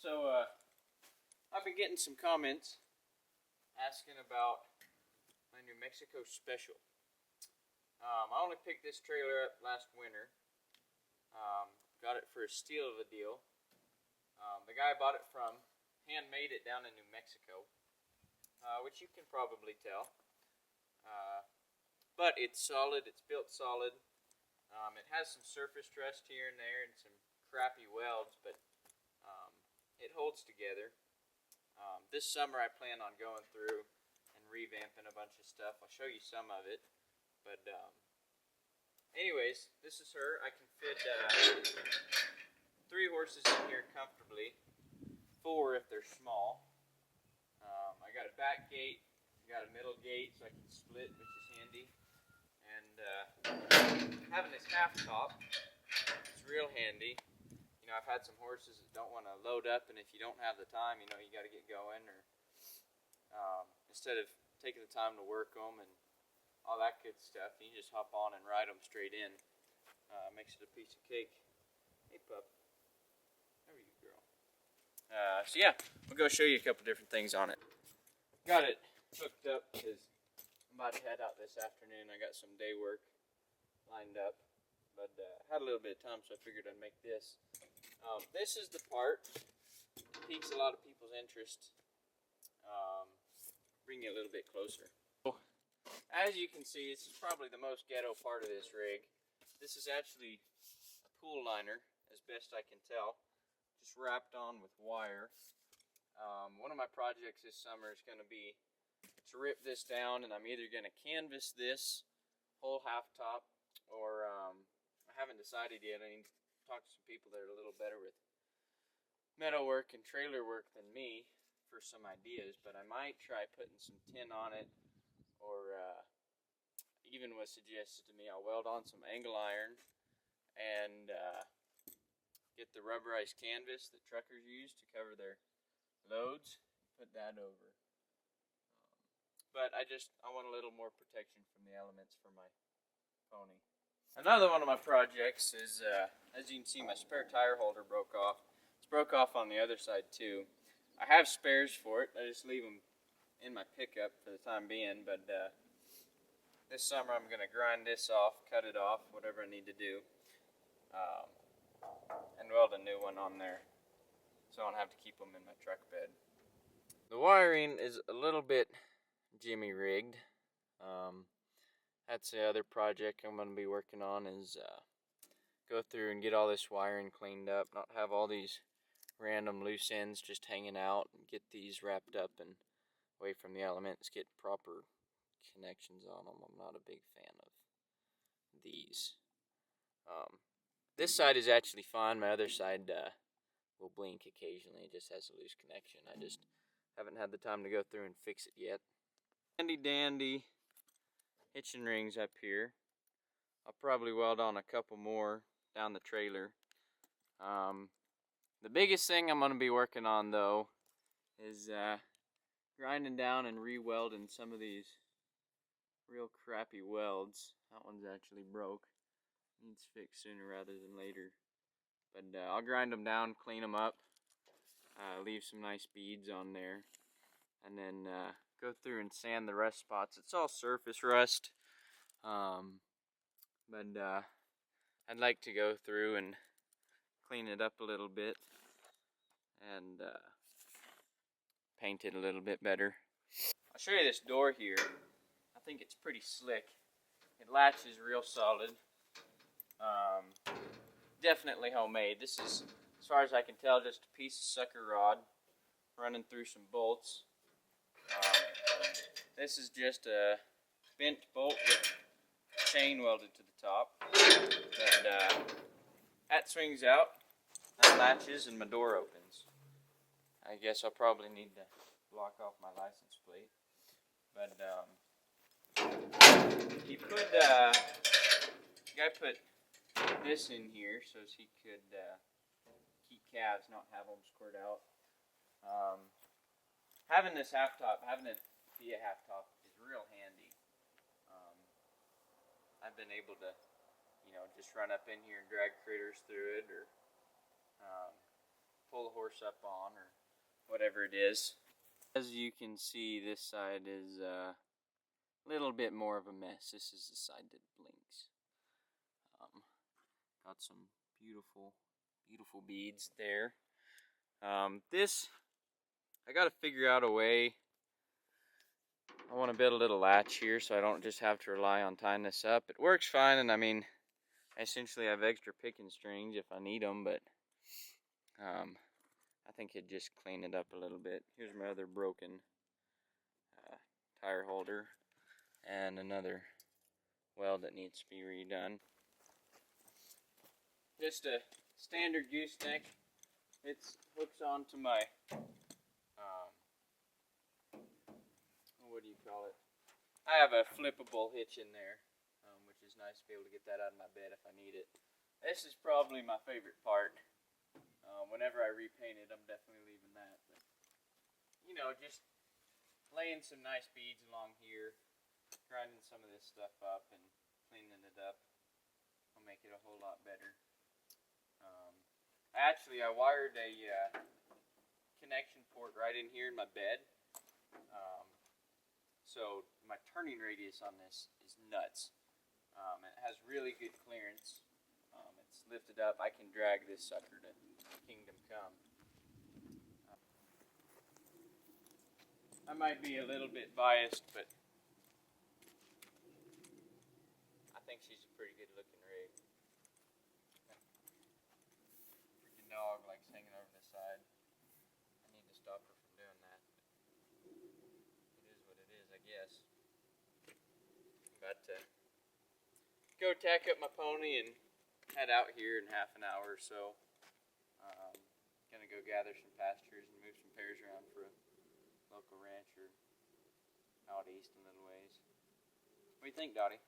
So, I've been getting some comments asking about my New Mexico special. I only picked this trailer up last winter. Got it for a steal of a deal. The guy I bought it from handmade it down in New Mexico, which you can probably tell. But it's solid, it's built solid. It has some surface rust here and there and some crappy welds, but it holds together. This summer I plan on going through and revamping a bunch of stuff. I'll show you some of it. But anyways, this is her. I can fit 3 horses in here comfortably. 4 if they're small. I got a back gate. I got a middle gate so I can split, which is handy. And having this half top is real handy. You know, I've had some horses that don't want to load up, and if you don't have the time, you know, you got to get going, or instead of taking the time to work them and all that good stuff, you just hop on and ride them straight in. Makes it a piece of cake. Hey, pup. How are you, girl? So yeah, we'll go show you a couple different things on it. Got it hooked up because I'm about to head out this afternoon. I got some day work lined up, but had a little bit of time, so I figured I'd make this. This is the part that piques a lot of people's interest. Bring you a little bit closer. As you can see, this is probably the most ghetto part of this rig. This is actually a pool liner, as best I can tell, just wrapped on with wire. One of my projects this summer is going to be to rip this down, and I'm either going to canvas this whole half top, or I haven't decided yet. I need to talk to some people that are a little better with metal work and trailer work than me for some ideas, but I might try putting some tin on it, or even was suggested to me I'll weld on some angle iron and get the rubberized canvas that truckers use to cover their loads, put that over. But I want a little more protection from the elements for my pony. Another one of my projects is, as you can see, my spare tire holder broke off. It's broke off on the other side too. I have spares for it. I just leave them in my pickup for the time being, but this summer I'm going to grind this off, cut it off, whatever I need to do, and weld a new one on there so I don't have to keep them in my truck bed. The wiring is a little bit jimmy rigged. That's the other project I'm going to be working on, is go through and get all this wiring cleaned up, not have all these random loose ends just hanging out, and get these wrapped up and away from the elements, get proper connections on them. I'm not a big fan of these. This side is actually fine. My other side will blink occasionally. It just has a loose connection. I just haven't had the time to go through and fix it yet. Handy dandy hitching rings up here. I'll probably weld on a couple more down the trailer. The biggest thing I'm going to be working on though is grinding down and re-welding some of these real crappy welds. That one's actually broke. Needs fixed sooner rather than later. But I'll grind them down, clean them up, leave some nice beads on there, and then go through and sand the rust spots. It's all surface rust, but I'd like to go through and clean it up a little bit and paint it a little bit better. I'll show you this door here. I think it's pretty slick. It latches real solid. Definitely homemade. This is, as far as I can tell, just a piece of sucker rod running through some bolts. This is just a bent bolt with chain welded to the top. And that swings out, that latches, and my door opens. I guess I'll probably need to block off my license plate. But he put, the guy put this in here so he could keep calves, not have them squirt out. Having this half top, having it be a half top, is real handy. I've been able to, you know, just run up in here and drag critters through it, or pull the horse up on or whatever it is. As you can see, this side is a little bit more of a mess. This is the side that blinks. Got some beautiful, beautiful beads there. This, I gotta figure out a way. I want to build a little latch here so I don't just have to rely on tying this up. It works fine, and I mean, I essentially have extra picking strings if I need them, but I think it'd just clean it up a little bit. Here's my other broken tire holder and another weld that needs to be redone. Just a standard gooseneck. It hooks onto my what do you call it? I have a flippable hitch in there, which is nice to be able to get that out of my bed if I need it. This is probably my favorite part. Whenever I repaint it, I'm definitely leaving that. But, you know, just laying some nice beads along here, grinding some of this stuff up and cleaning it up will make it a whole lot better. I wired a connection port right in here in my bed. So my turning radius on this is nuts. It has really good clearance. It's lifted up. I can drag this sucker to kingdom come. I might be a little bit biased, but I think she's a pretty good looking rig. Freaking dog likes hanging over the side. I need to stop her from doing that. It is what it is, I guess. I'm about to go tack up my pony and head out here in half an hour or so. Gonna go gather some pastures and move some pears around for a local rancher out east a little ways. What do you think, Dottie?